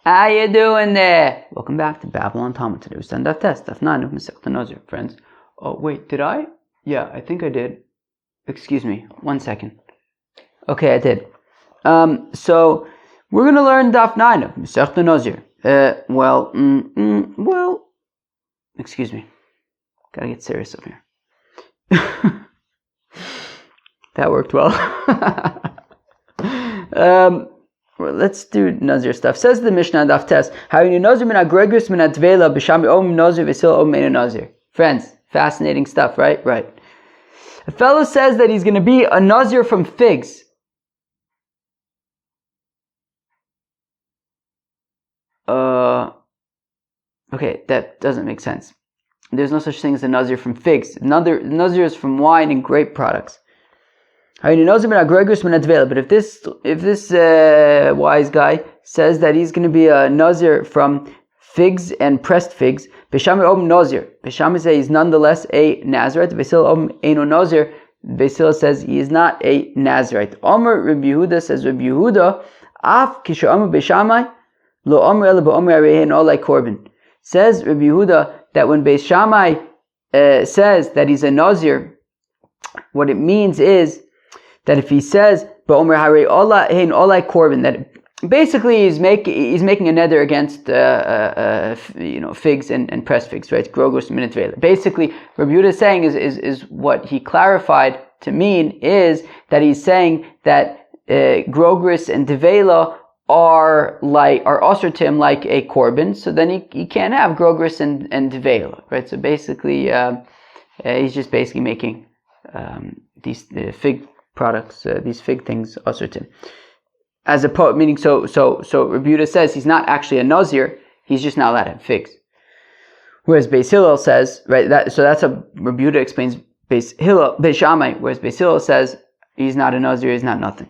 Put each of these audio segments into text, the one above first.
How you doing there? Welcome back to Babylon Talmud. Today we send that test, Daf 9 of Masechet Nazir, friends. Oh wait, did I? Yeah, I think I did. Excuse me, 1 second. Okay, I did. So we're gonna learn Daf 9 of Masechet Nazir. Well, excuse me. Gotta get serious up here. That worked well. Well, let's do Nazir stuff. Says the Mishnah Daf Test. Friends, fascinating stuff, right? Right. A fellow says that he's going to be a Nazir from figs. Okay, that doesn't make sense. There's no such thing as a Nazir from figs. Nazir is from wine and grape products. But if this wise guy says that he's going to be a Nazir from figs and pressed figs, Beshami says he's nonetheless a Nazirite. Basil says he is not a Nazirite. Omer Rabbi Yehuda says Rabbi Yehuda, Af kishamu Beshamai lo Omer ela ba'Omer arehin olai korban. Says Rabbi Yehuda that when Beis Shammai says that he's a Nazir, what it means is that if he says ba'Omer harei ola hein olai korban, that basically he's making a nether against figs and pressed figs, right? Grogos minit. Basically, Rabbi Yehuda is saying is what he clarified to mean is that he's saying that grogris and devela are usher to him like a korban, so then he can't have grogris and devela, right? So basically, he's just basically making these fig products, these fig things usher to him. As a poet, meaning so Rabbi Yehuda says he's not actually a Nazir, he's just not allowed to have figs. Whereas Beis Hillel says, right, that's how Rabbi Yehuda explains Beis Shammai, whereas Beis Hillel says he's not a Nazir, he's not nothing.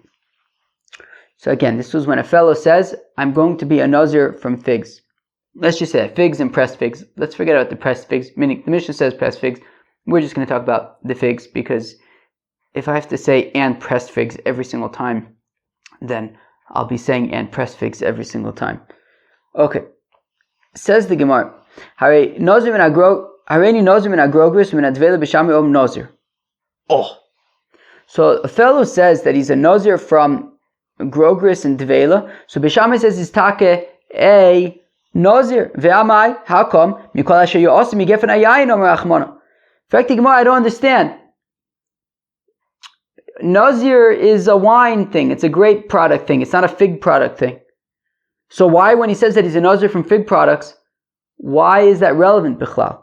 So again, this was when a fellow says, I'm going to be a Nazir from figs. Let's just say figs and pressed figs. Let's forget about the pressed figs, meaning the Mishnah says pressed figs. We're just going to talk about the figs, because if I have to say and pressed figs every single time, then I'll be saying and pressed figs every single time. Okay. Says the Gemara, Hareini Nazir min agrogris min advela b'shami om Nazir. Oh. So a fellow says that he's a Nazir from grogris and devela. So b'shami says he's take a Nazir. Ve'amai, how come? Mikol asher yo'asim yigefen ayayin omer achmona. In fact, the Gemara, I don't understand. Nazir is a wine thing. It's a grape product thing. It's not a fig product thing. So why, when he says that he's a Nazir from fig products, why is that relevant, Bichlal?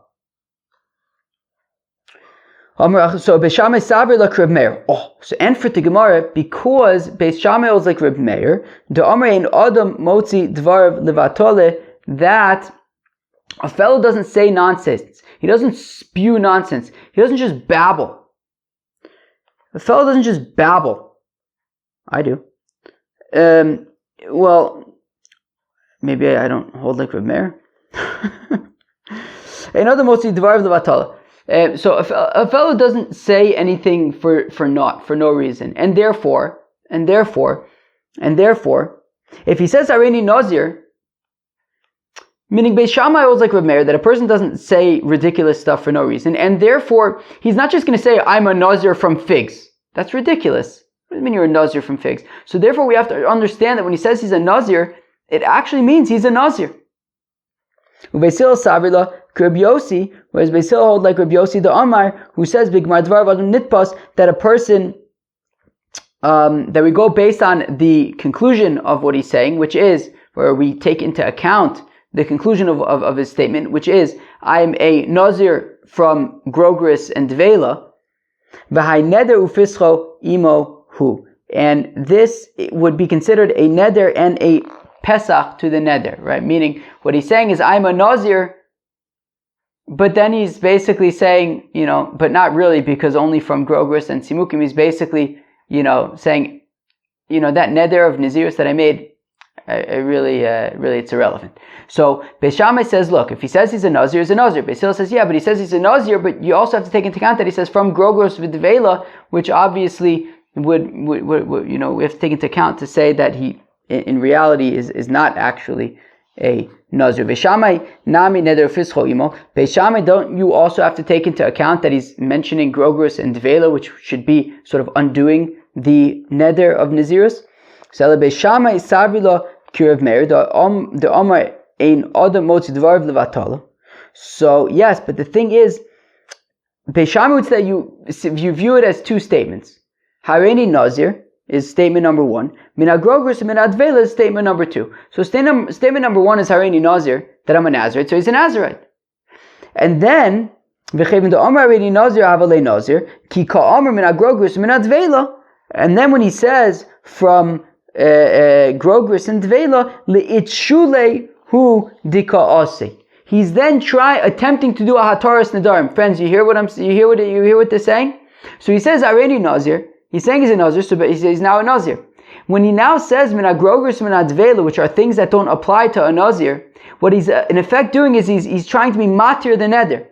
So Beis Shammai Savir like Reb Meir. Oh, so and for the Gemara, because Beis Shammai was like Reb Meir, the Omer ein Adam motzi dvarav levatole, that a fellow doesn't say nonsense. He doesn't spew nonsense. He doesn't just babble. A fellow doesn't just babble. I do. Well, maybe I don't hold like Reb Meir. Another mostly devar of the batala. So a fellow doesn't say anything for no reason, and therefore, if he says Hareini Nazir, meaning Beis Shammai was like Reb Meir, that a person doesn't say ridiculous stuff for no reason, and therefore he's not just going to say I'm a Nazir from figs. That's ridiculous. What do you mean you're a Nazir from figs? So therefore we have to understand that when he says he's a Nazir, it actually means he's a Nazir. Beis Hillel Savirla Reb Yossi, whereas Beis Hillel hold like Reb Yossi the Amar, who says Bigmar Dvar Vadam Nitpas, that a person that we go based on the conclusion of what he's saying, which is where we take into account the conclusion of his statement, which is, I'm a Nazir from grogris and devela, v'hai neder ufischo imo hu. And this would be considered a neder and a pesach to the neder, right? Meaning, what he's saying is, I'm a Nazir, but then he's basically saying, but not really, because only from grogris and simukim, he's basically, saying, that neder of Nazirus that I made, really it's irrelevant. So Beis Shammai says, look, if he says he's a Nazir, he's a Nazir. Beis Hillel says, yeah, but he says he's a Nazir, but you also have to take into account that he says from grogros v'devela, which obviously would we have to take into account to say that he in reality is not actually a Nazir. Beishamai nami neder fischo imo. Beishamai, don't you also have to take into account that he's mentioning grogros and dvela, which should be sort of undoing the neder of Nazirus? So Beishamai savila kirav meir the Omar ein adam motzi dvarav levatala. So yes, but the thing is, Beishamai would say you view it as two statements. Hareini Nazir is statement number 1. Mina grogros and mina dvela is statement number 2. So statement number 1 is Hareini Nazir, that I'm a Nazirite, so he's a Nazirite. And then v'chevin the Omar Hareini Nazir havalei Nazir ki ka'amar mina grogros and mina dvela. And then when he says from grogros and dvela leitshule hu dika'ase, he's then attempting to do a hataras nedarim. Friends, you hear what they're saying? So he says Hareini Nazir. He's saying he's a Nazir, so he's now a Nazir. When he now says mina grogros mina dvela, which are things that don't apply to a Nazir, what he's in effect doing is he's trying to be matir the neder.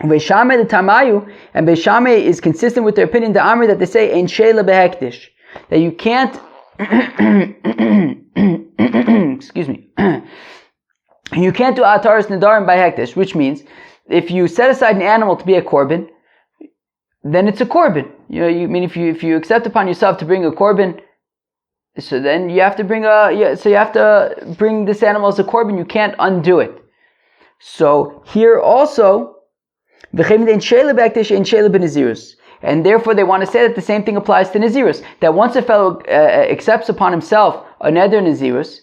Beishamai the Tamayu, and Beishamai is consistent with their opinion, the Amr, that they say ein sheila behektish, that you can't excuse me you can't do ataris nedarim by hektish, which means if you set aside an animal to be a korban, then it's a korban. If you accept upon yourself to bring a korban, so then you have to bring this animal as a korban. You can't undo it. So here also, and therefore they want to say that the same thing applies to Nazirus. That once a fellow accepts upon himself a neder Nazirus,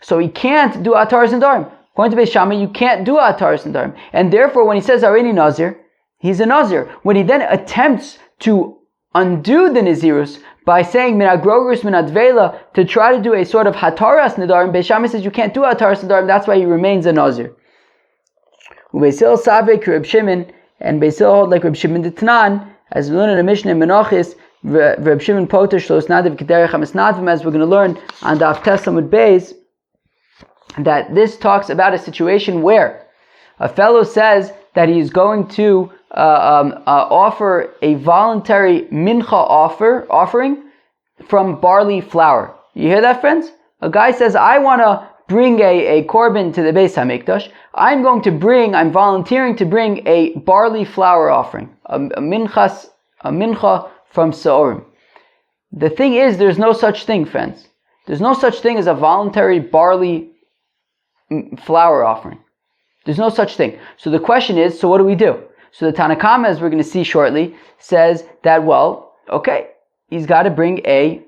so he can't do ataris nedarim. According to Beishamai, you can't do ataris nedarim, and therefore when he says Hareini Nazir, he's a Nazir. When he then attempts to undo the Nazirus by saying mina grogros mina dvela to try to do a sort of hataras nedarim, Beishamai says you can't do hataras nedarim. That's why he remains a Nazir. Ubesil savek Reb Shimon, and Beisil hold like Reb Shimon the Tanan, as we learn in the Mishnah in Menachis, Reb Shimon poter shlos nadav k'derech hamisnadvim, as we're going to learn on the Daf Samud Beis, that this talks about a situation where a fellow says that he's going to offer a voluntary mincha offering from barley flour. You hear that, friends? A guy says, I want to bring a korban to the Beis HaMikdash. I'm volunteering to bring a barley flour offering, a mincha from Sa'orim. The thing is, there's no such thing, friends. There's no such thing as a voluntary barley flour offering. There's no such thing. So the question is, so what do we do? So the Tanakama, as we're going to see shortly, says that, well, okay, he's got to bring a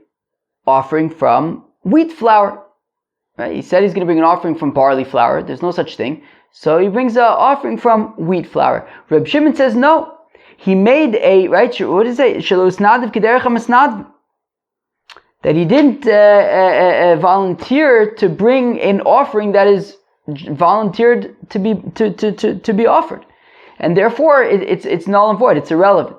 offering from wheat flour. Right? He said he's going to bring an offering from barley flour. There's no such thing. So he brings an offering from wheat flour. Reb Shimon says no. He made a, right, what does it say? That he didn't volunteer to bring an offering that is volunteered to be offered. And therefore, it's null and void. It's irrelevant.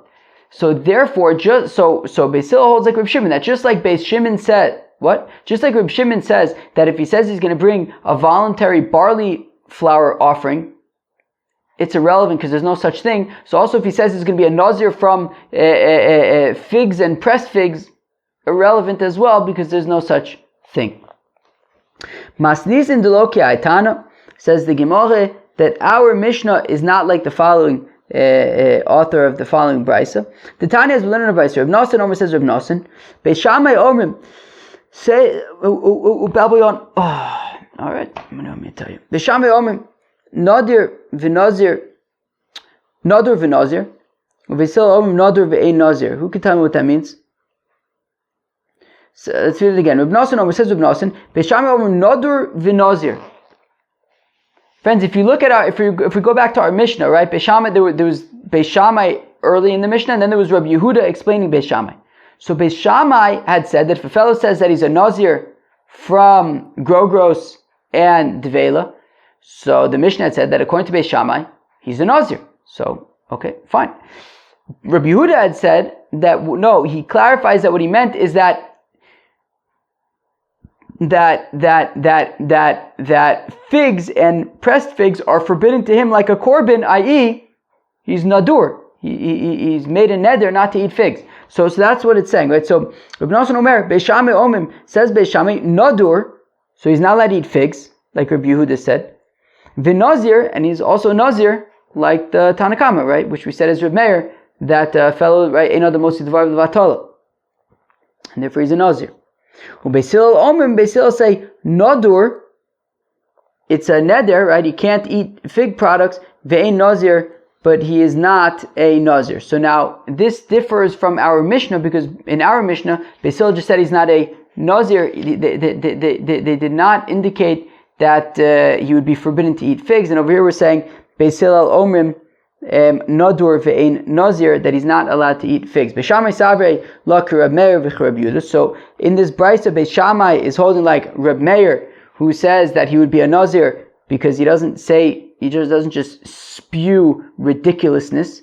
So therefore, so Beis Hillel holds like Reb Shimon, that just like Beis Shimon said, what? Just like Reb Shimon says that if he says he's going to bring a voluntary barley flour offering, it's irrelevant because there's no such thing. So also if he says he's going to be a Nazir from figs and pressed figs, irrelevant as well because there's no such thing. Masnis in Deloki Aitana, says the Gemara, that our Mishnah is not like the following author of the following Brisa. The Tanya is learning a Brisa. Reb Nosson Omer says Reb Nosson, Beishamai Omrim, say, Babylon, alright, let me tell you. Beishamai Omrim, Nadir v'Nazir, Nadur v'Nazir, V'Sil Omrim Nadur v'Ein Nazir. Who can tell me what that means? So let's read it again. Reb Nosson Omer says Reb Nosson, Beishamai Omrim Nadur v'Nazir. Friends, if you look at if we go back to our Mishnah, right? Beishamai, there was Beishamai early in the Mishnah, and then there was Rabbi Yehuda explaining Beishamai. So Beishamai had said that if a fellow says that he's a Nazir from Grogros and Dvela, so the Mishnah had said that according to Beishamai, he's a Nazir. So, okay, fine. Rabbi Yehuda had said that, no, he clarifies that what he meant is that figs and pressed figs are forbidden to him like a korban, i.e., he's nadur. He's made a neder not to eat figs. So that's what it's saying, right? So Reb Nosson Omer, Beishamai Omim, says Beishamai nadur, so he's not allowed to eat figs. like Rabbi Yehuda said. V'Nazir, and he's also a Nazir, like the Tanakama, right? Which we said is Reb Meir, that fellow, right? The most Dvar Vatala. And therefore he's a Nazir. Ubesil Omrim, Besil say, Nadur, it's a neder, right? He can't eat fig products. Ve'ein Nazir, but he is not a Nazir. So now, this differs from our Mishnah, because in our Mishnah, Besil just said he's not a Nazir. They did not indicate that he would be forbidden to eat figs. And over here we're saying, Besil al Omrim, Nadur ve'ein Nazir, that he's not allowed to eat figs. Beishamai Savrei la Reb Meir v'Reb Yehuda. So in this brisa, Beishamai is holding like Reb Meir, who says that he would be a Nazir because he doesn't just spew ridiculousness.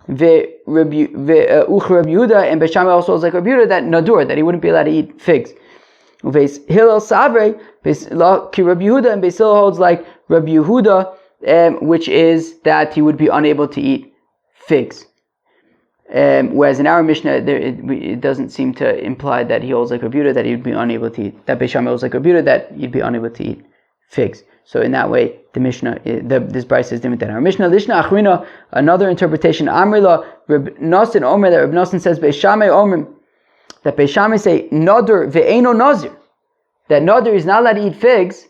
Reb Yehuda, and Beishamai also holds like Reb Yehuda that Nadur, that he wouldn't be allowed to eat figs. Hillel Savrei la Reb Yehuda, and Beis Hillel holds like Reb Yehuda, which is that he would be unable to eat figs. Whereas in our Mishnah, it doesn't seem to imply that he holds like Rabbi Yehuda, that he would be unable to eat. That Beis Shammai holds like Rabbi Yehuda, that he'd be unable to eat figs. So in that way, the Mishnah, this brisa is different than our Mishnah. Lishna Achrina, another interpretation. Amrila, Reb Nosson Omer, that Reb Nosson says Beis Shammai Omer, that Beis Shammai say Nadur ve'eino Nazir, that Nadur is not allowed to eat figs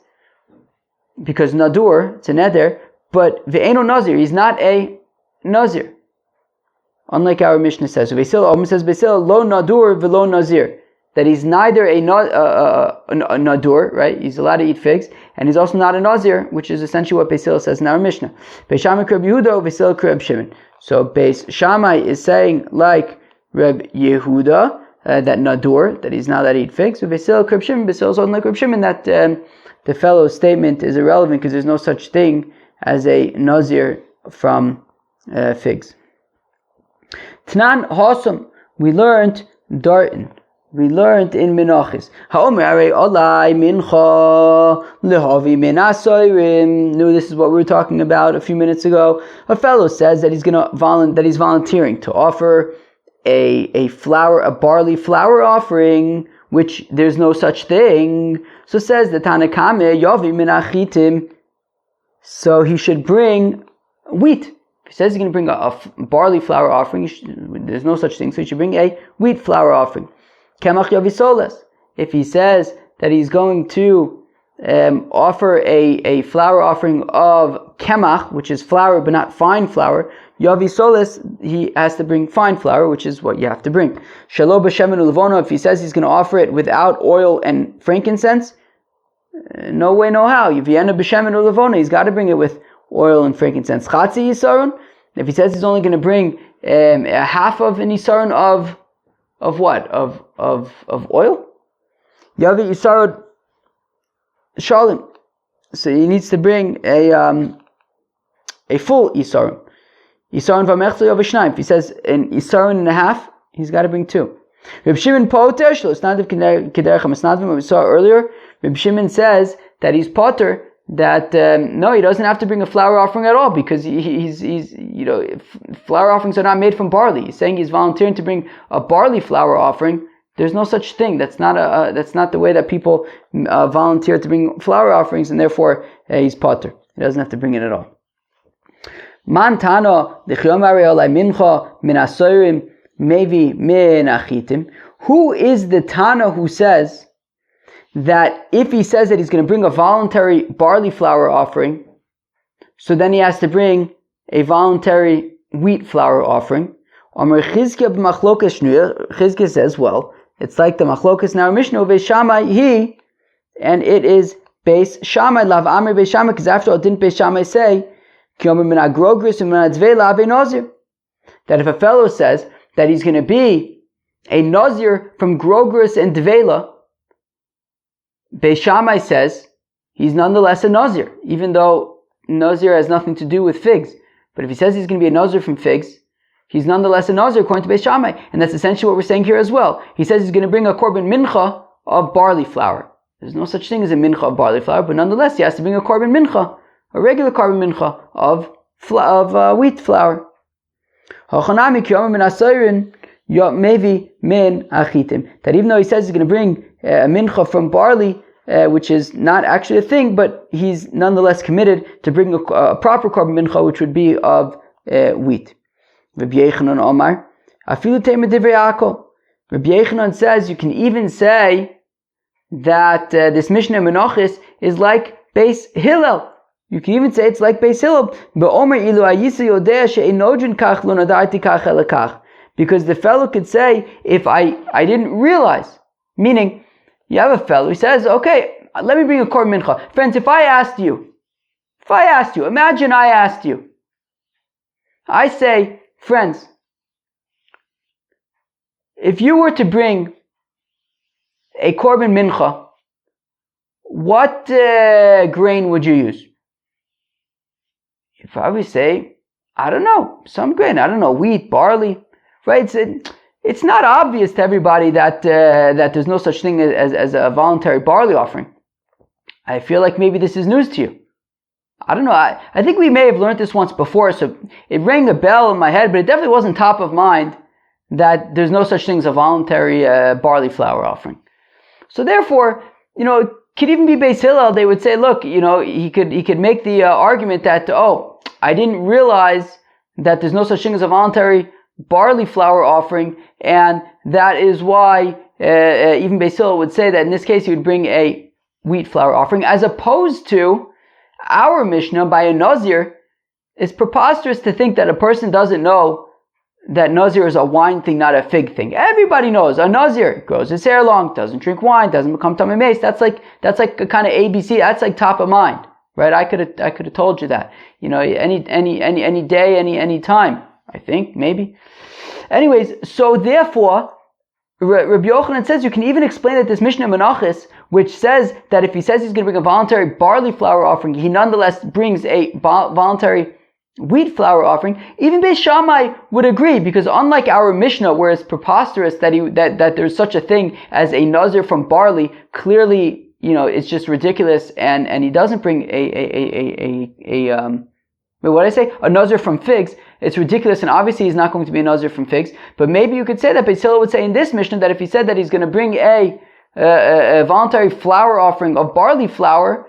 because Nadur, it's a neder, but ve'eino Nazir, he's not a Nazir. Unlike our Mishnah says, so Basil lo Nadur v'lo Nazir, that he's neither a Nadur, right? He's allowed to eat figs, and he's also not a Nazir, which is essentially what Basil says in our Mishnah. Beis Shammai Reb Yehuda, Basil Reb Shimon. So Beis Shammai is saying like Reb Yehuda that Nadur, that he's not allowed to eat figs. So Basil Reb Shimon, Basil is also like Reb Shimon that the fellow's statement is irrelevant because there's no such thing as a Nazir from figs. Tnan Hasam, we learned Darton. We learned in Menachis. Ha'omer arei olai mincha lehavi min asayrim. No, this is what we were talking about a few minutes ago. A fellow says that he's volunteering to offer a barley flour offering, which there's no such thing. So says the Tanakame yavi min achitim. So he should bring wheat. If he says he's going to bring a barley flour offering, there's no such thing, so he should bring a wheat flour offering. Kemach yavisoles. If he says that he's going to offer a flour offering of kemach, which is flour but not fine flour, yavisoles, he has to bring fine flour, which is what you have to bring. Shelo b'shemen u'levono, if he says he's going to offer it without oil and frankincense, no way, no how. Vienna b'shemen u'levono, he's got to bring it with oil and frankincense. Chatzi yisarun, if he says he's only going to bring a half of an yisarun of what? Of oil? Yavi yisarun shalim. So he needs to bring a full yisarun. Yisarun v'mechzer yavi shnayim. If he says an yisarun and a half, he's got to bring two. Reb Shimon poter shlo isnadiv kederech hamasnadvim, what we saw earlier. Reb Shimon says that he's poter, that no, he doesn't have to bring a flour offering at all, because he's flour offerings are not made from barley. He's saying he's volunteering to bring a barley flour offering. There's no such thing. That's not the way that people volunteer to bring flour offerings, and therefore he's potter. He doesn't have to bring it at all. Man tano d'chiyomari olai mincha min asorim mevi min achitim. Who is the Tana who says that if he says that he's going to bring a voluntary barley flour offering, so then he has to bring a voluntary wheat flour offering? Chizkiah says, well, it's like the machlokas in our Mishnah, Beis Shammai he, and it is Beis Shammai, lav amri Beis Shammai, because after all, didn't Beis Shammai say, that if a fellow says that he's going to be a Nazir from Grogris and Dvela, Beis Shammai says he's nonetheless a Nazir, even though Nazir has nothing to do with figs. But if he says he's going to be a Nazir from figs, he's nonetheless a Nazir according to Beis Shammai. And that's essentially what we're saying here as well. He says he's going to bring a korban mincha of barley flour. There's no such thing as a mincha of barley flour, but nonetheless he has to bring a korban mincha, a regular korban mincha of wheat flour. That even though he says he's going to bring a mincha from barley, which is not actually a thing, but he's nonetheless committed to bring a proper korban mincha, which would be of wheat. Rabbi Yechanan Omar, afilu tema divrei Yaakov. Rabbi Yechanan says you can even say that this Mishnah Menachos is like Beis Hillel. You can even say it's like Beis Hillel. Because the fellow could say, if I didn't realize, meaning you have a fellow who says, okay, let me bring a korban mincha. Friends, if I asked you, imagine I asked you, I say, friends, if you were to bring a korban mincha, what grain would you use? You probably say, I don't know, some grain, I don't know, wheat, barley, right? It's not obvious to everybody that there's no such thing as a voluntary barley offering. I feel like maybe this is news to you. I don't know, I think we may have learned this once before, so it rang a bell in my head, but it definitely wasn't top of mind that there's no such thing as a voluntary barley flour offering. So therefore, it could even be Beis Hillel. They would say, look, he could make the argument that, I didn't realize that there's no such thing as a voluntary barley flour offering, and that is why even Beis Hillel would say that in this case he would bring a wheat flour offering, as opposed to our Mishnah by a Nazir. It's preposterous to think that a person doesn't know that Nazir is a wine thing, not a fig thing. Everybody knows a Nazir grows his hair long, doesn't drink wine, doesn't become tummy mace. That's like a kind of ABC. That's like top of mind, right? I could have told you that. Any day, any time. I think maybe. Anyways, so therefore, Rabbi Yochanan says you can even explain that this Mishnah Menachos, which says that if he says he's going to bring a voluntary barley flour offering, he nonetheless brings a voluntary wheat flour offering. Even Beis Shammai would agree, because unlike our Mishnah, where it's preposterous that there's such a thing as a Nazir from barley, clearly, it's just ridiculous, and he doesn't bring a Nazir from figs. It's ridiculous, and obviously he's not going to be a Nazir from figs. But maybe you could say that Beis Hillel would say in this Mishnah that if he said that he's going to bring a voluntary flour offering of barley flour,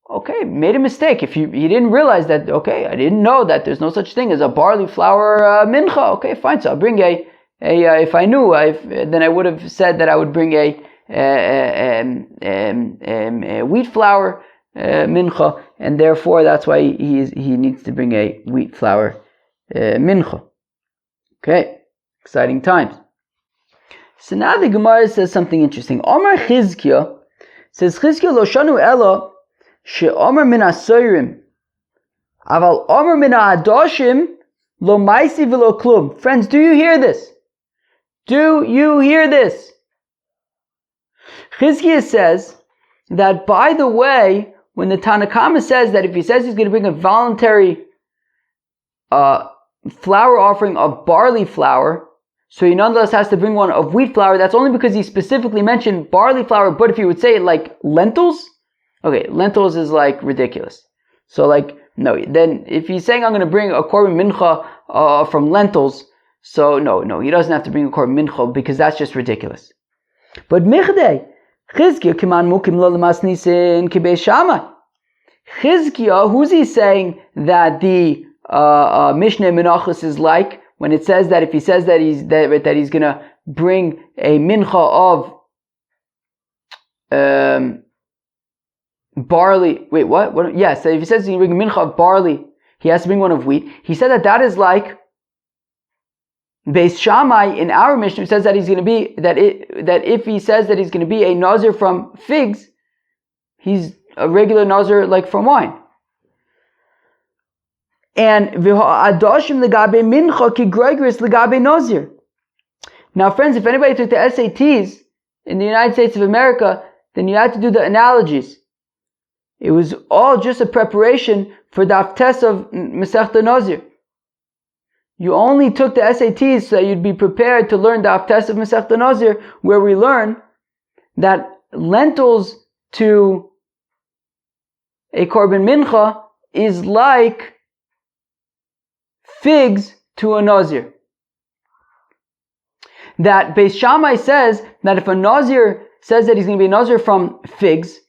okay, made a mistake. If he didn't realize that, okay, I didn't know that there's no such thing as a barley flour mincha. Okay, fine. So I'll bring if I knew, then I would have said that I would bring a wheat flour mincha, and therefore that's why he needs to bring a wheat flour mincha. Okay, exciting times. So now the Gemara says something interesting. Omar Chizkiah says, Chizkiah lo shanu ela she'omar min asoyrim, aval omar min ha'adoshim lo maisi v'lo klum. Friends, do you hear this? Do you hear this? Chizkiah says that, by the way, when the Tanakama says that if he says he's going to bring a voluntary flour offering of barley flour, so he nonetheless has to bring one of wheat flour, that's only because he specifically mentioned barley flour. But if he would say it like lentils, okay, lentils is like ridiculous. So no, then if he's saying I'm going to bring a korban mincha from lentils, so no, he doesn't have to bring a korban mincha, because that's just ridiculous. But Michdei, Chizkiah kiman mukim lo lemasnisin ki Beis Shammai. Chizkiah, who's he saying that the Mishnah Menachos is like, when it says that if he says that he's going to bring a mincha of barley. Wait, what? Yes, if he says he's going to bring a mincha of barley, he has to bring one of wheat. He said that is like Beis Shammai in our Mishnah, says that he's going to be that if he says that he's going to be a Nazir from figs, he's a regular Nazir like from wine. And v'ha'adoshim legabe mincha ki gregris legabe Nazir. Now, friends, if anybody took the SATs in the United States of America, then you had to do the analogies. It was all just a preparation for the Haftes of Masechta Nazir. You only took the SATs so that you'd be prepared to learn the Haftes of Masechta Nazir, where we learn that lentils to a korban mincha is like figs to a Nazir. That Beis Shammai says that if a Nazir says that he's going to be a Nazir from figs,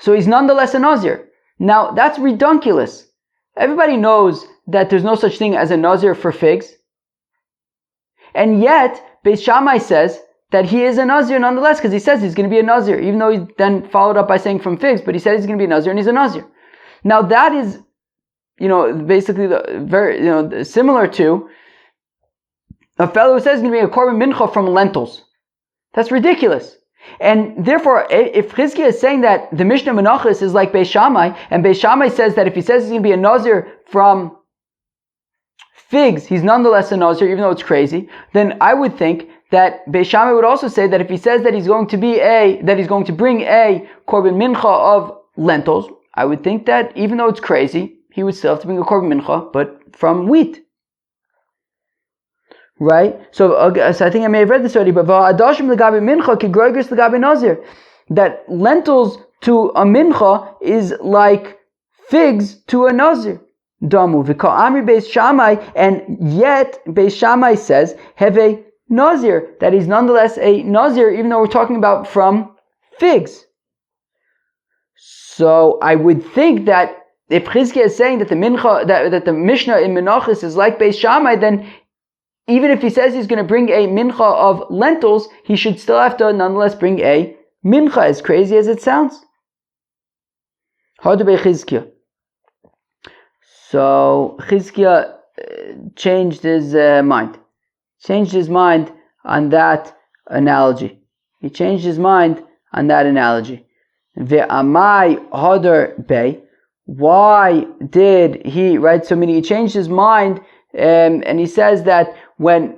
So he's nonetheless a Nazir. Now, that's redunculous. Everybody knows that there's no such thing as a Nazir for figs. And yet, Beis Shammai says that he is a Nazir nonetheless, because he says he's going to be a Nazir, even though he then followed up by saying from figs, but he said he's going to be a Nazir, and he's a Nazir. Now that is, basically similar to a fellow who says he's going to be a korban mincha from lentils. That's ridiculous. And therefore, if Chizkiah is saying that the Mishnah Menachos is like Beis Shammai, and Beis Shammai says that if he says he's going to be a Nazir from figs, he's nonetheless a Nazir, even though it's crazy, then I would think that Beis Shammai would also say that if he says that he's going to bring a korban mincha of lentils, I would think that even though it's crazy, he would still have to bring a korban mincha, but from wheat. Right? So I think I may have read this already, but that lentils to a mincha is like figs to a nazir. Damu v'ka'amri Beis Shammai, and yet Beis Shammai says have a nazir, that he's nonetheless a nazir, even though we're talking about from figs. So I would think that if Chizkiah is saying that the mincha, that the Mishnah in Menachos is like Beis Shammai, then even if he says he's going to bring a mincha of lentils, he should still have to nonetheless bring a mincha, as crazy as it sounds. Hadar bei Chizkiah. So Chizkiah changed his mind. Changed his mind on that analogy. He changed his mind on that analogy. Ve'amai hadar bei. Why did he, right? So he changed his mind, and he says that when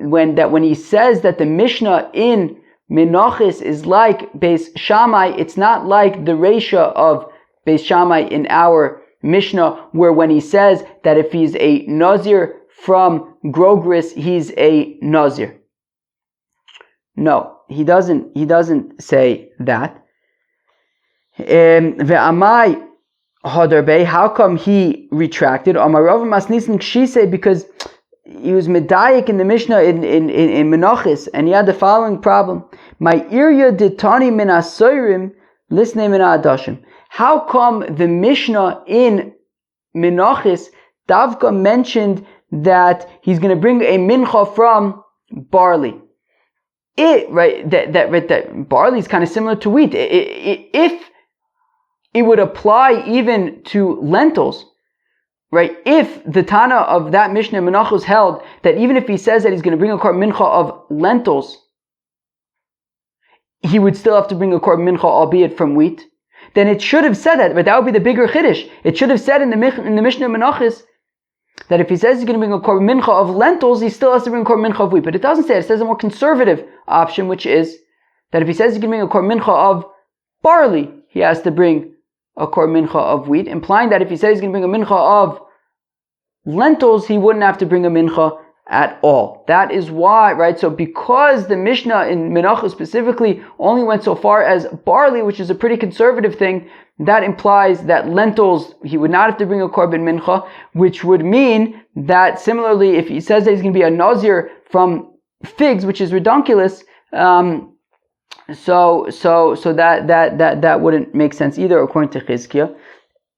he says that the Mishnah in Menachos is like Beis Shammai, it's not like the Reisha of Beis Shammai in our Mishnah, where when he says that if he's a Nazir from Grogris, he's a Nazir. No, he doesn't say that. Ve'amai hadar bei, how come he retracted? Because he was medayik in the Mishnah in Menachos, and he had the following problem. My irya ditani min asoirim lisnei min adashim. How come the Mishnah in Menachos Davka mentioned that he's going to bring a mincha from barley? That barley is kind of similar to wheat. If it would apply even to lentils, right? If the Tana of that Mishnah Menachos held that even if he says that he's going to bring a korban mincha of lentils, he would still have to bring a korban mincha, albeit from wheat, then it should have said that, but that would be the bigger chiddush. It should have said in the Mishnah Menachos that if he says he's going to bring a korban mincha of lentils, he still has to bring a korban mincha of wheat. But it doesn't say it. It says a more conservative option, which is that if he says he's going to bring a korban mincha of barley, he has to bring a korban mincha of wheat, implying that if he says he's going to bring a mincha of lentils, he wouldn't have to bring a mincha at all. That is why, right? So because the Mishnah in Menachos specifically only went so far as barley, which is a pretty conservative thing, that implies that lentils, he would not have to bring a korban mincha, which would mean that similarly, if he says that he's going to be a nazir from figs, which is redunculous, so that wouldn't make sense either, according to Chizkiah.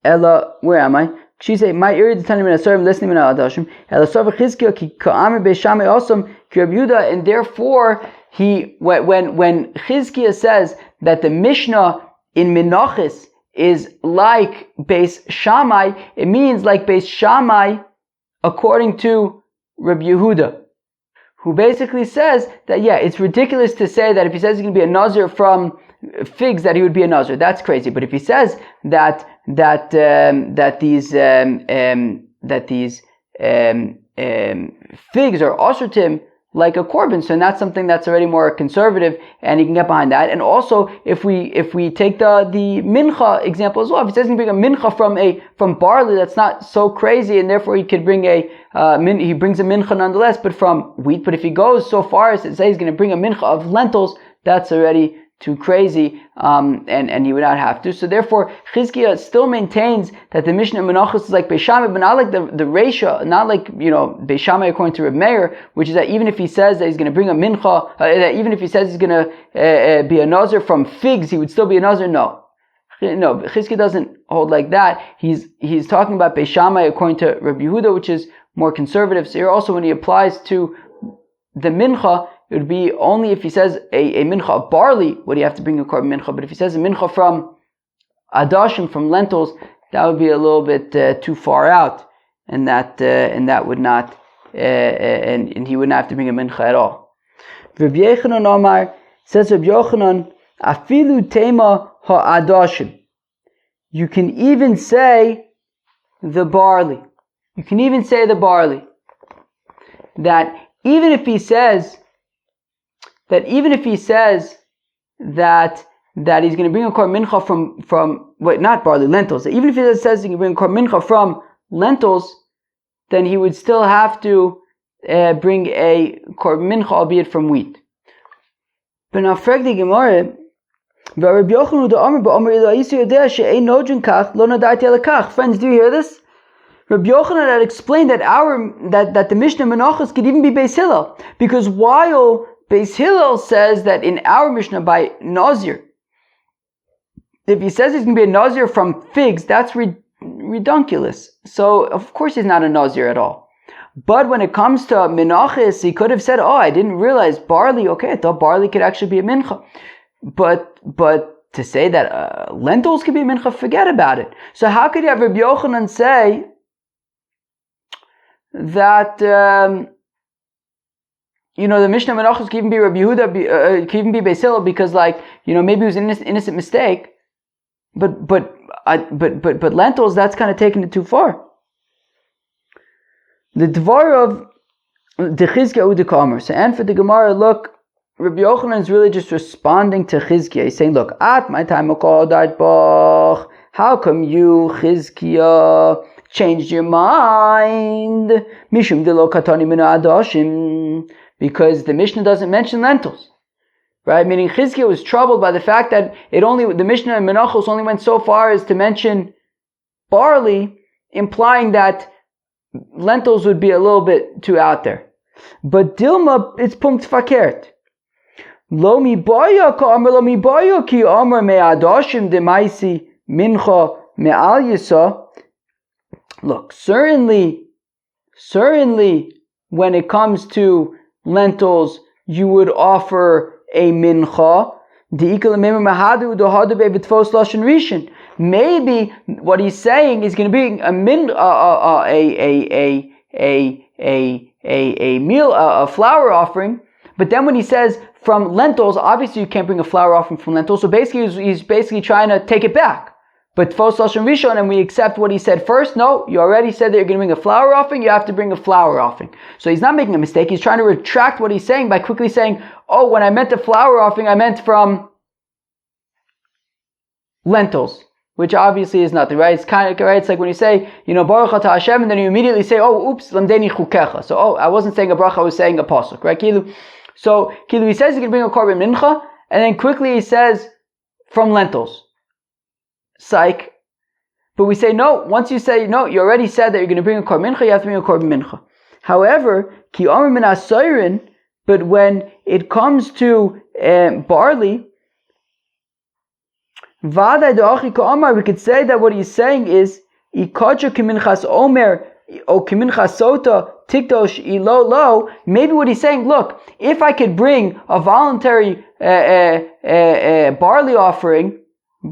Ella, where am I? She say, "My ear is telling me that I'm listening to Adashim." Ella Sov Chizkiah ki ka'amir Beis Shammai also ki Rabbi Yehuda, and therefore when Chizkiah says that the Mishnah in Menachos is like Beis Shammai, it means like Beis Shammai according to Rabbi Yehuda, who basically says that it's ridiculous to say that if he says he's going to be a nazir from figs, that he would be a nazir. That's crazy. But if he says that these figs are also to him like a korban, so that's something that's already more conservative, and he can get behind that. And also, if we take the mincha example as well, if he says he can bring a mincha from barley, that's not so crazy, and therefore he could bring he brings a mincha nonetheless, but from wheat. But if he goes so far as to say he's going to bring a mincha of lentils, that's already too crazy, and he would not have to. So therefore, Chizkiah still maintains that the Mishnah Menachos is like Beis Shammai, but not like the Reisha, not like Beis Shammai according to Reb Meir, which is that even if he says that he's going to bring a mincha, that even if he says he's going to be a nazir from figs, he would still be a nazir. No, No, Chizkiya doesn't hold like that. He's talking about Beis Shammai according to Rabbi Yehuda, which is more conservative. So here also when he applies to the mincha, it would be only if he says a mincha of barley would he have to bring a korban mincha. But if he says a mincha from adashim, from lentils, that would be a little bit too far out, and that would not, and he would not have to bring a mincha at all. Rabbi Yochanan Omar says, Rabbi Yochanan, afilu tema ha'adashim. You can even say the barley. You can even say the barley. That even if he says that he's going to bring a korban mincha from not barley, lentils. Even if he says he can bring a korban mincha from lentils, then he would still have to bring a korban mincha, albeit from wheat. But now, frag the Gemara. Friends, do you hear this? Rabbi Yochanan had explained that the Mishnah Menachos could even be Beis Hillel, because while Beis Hillel says that in our Mishnah by Nazir, if he says he's going to be a Nazir from figs, that's redunculous. So of course he's not a Nazir at all. But when it comes to Menachos, he could have said, "Oh, I didn't realize barley. Okay, I thought barley could actually be a mincha." But to say that lentils could be a mincha, forget about it. So how could you have Rabbi Yochanan say that the Mishnah Menachos can even be Rabbi Yehuda, can even be Beis Hillel, because maybe it was an innocent mistake, but lentils, that's kind of taking it too far. The dvar of the Chizkiya Udikamer. So, and for the Gemara, look, Rabbi Yochanan is really just responding to Chizkiya. He's saying, look, at my time, how come you, Chizkiya, changed your mind? Mishum de lo katani min adashim, because the Mishnah doesn't mention lentils, right? Meaning Chizkiya was troubled by the fact that the Mishnah in Menachos only went so far as to mention barley, implying that lentils would be a little bit too out there. But Dilma, it's punkt fakert. Lo mi baya ka amar lo mi baya ki amar me adashim de maisi mincha me al yisa. Look, certainly, when it comes to lentils, you would offer a mincha. Maybe what he's saying is going to be a meal, a flour offering. But then when he says from lentils, obviously you can't bring a flour offering from lentils. So basically, he's basically trying to take it back. But Tfos Lashon Rishon, and we accept what he said first. No, you already said that you're going to bring a flour offering. You have to bring a flour offering. So he's not making a mistake. He's trying to retract what he's saying by quickly saying, "Oh, when I meant a flour offering, I meant from lentils," which obviously is nothing, right? It's kind of right. It's like when you say, Baruch Atah Hashem, and then you immediately say, "Oh, oops, lamdeni chukecha." So, I wasn't saying a bracha, I was saying a pasuk, right? So he says he can bring a korban mincha, and then quickly he says from lentils. Psych. But we say no. Once you say no, you already said that you're going to bring a korban mincha. You have to bring a korban mincha. However, ki amar min asayrin. But when it comes to barley, vaday de'achi ka amar, we could say that what he's saying is ikacha kiminchas omer o kiminchas sota tikdosh ilo lo. Maybe what he's saying, look, if I could bring a voluntary barley offering,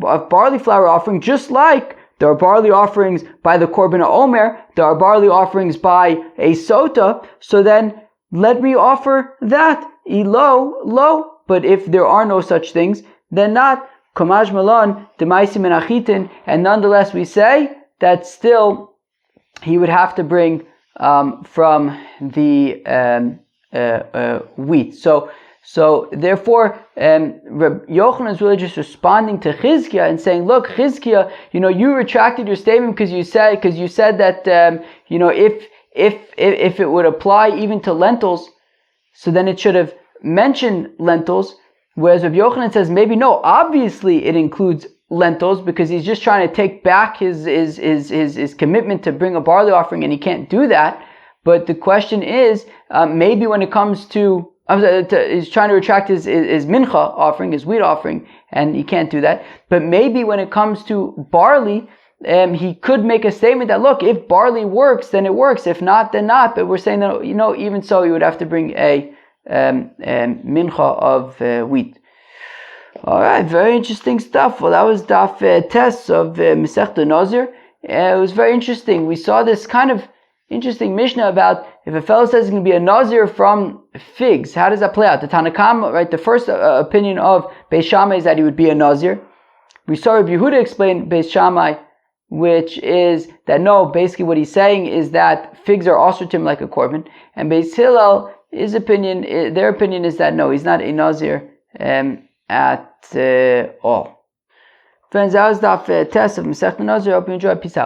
a barley flour offering, just like there are barley offerings by the Korban Omer, there are barley offerings by a sota, so then let me offer that. Lo. But if there are no such things, then not. Kamaj Malon, Demaisim and Achitin, and nonetheless we say that still he would have to bring from the wheat. So therefore, Reb Yochanan is really just responding to Chizkiya and saying, "Look, Chizkiya, you retracted your statement because you said that if it would apply even to lentils, so then it should have mentioned lentils." Whereas Reb Yochanan says, maybe no, obviously it includes lentils because he's just trying to take back his commitment to bring a barley offering, and he can't do that. But the question is, maybe when it comes to He's trying to retract his mincha offering, his wheat offering, and he can't do that. But maybe when it comes to barley, he could make a statement that, look, if barley works, then it works. If not, then not. But we're saying that, even so, he would have to bring a mincha of wheat. All right, very interesting stuff. Well, that was Daf Tes of Masechta Nazir. It was very interesting. We saw this kind of interesting Mishnah about if a fellow says he's going to be a Nazir from figs, how does that play out? The Tanakam, right, the first opinion of Beis Shammai is that he would be a Nazir. We saw Rabbi Yehuda explain Beis Shammai, which is that no, basically what he's saying is that figs are also to him like a korban. And Beis Hillel, their opinion is that no, he's not a Nazir at all. Friends, that was Daf Tes of Masechta Nazir. Hope you enjoy. Peace out.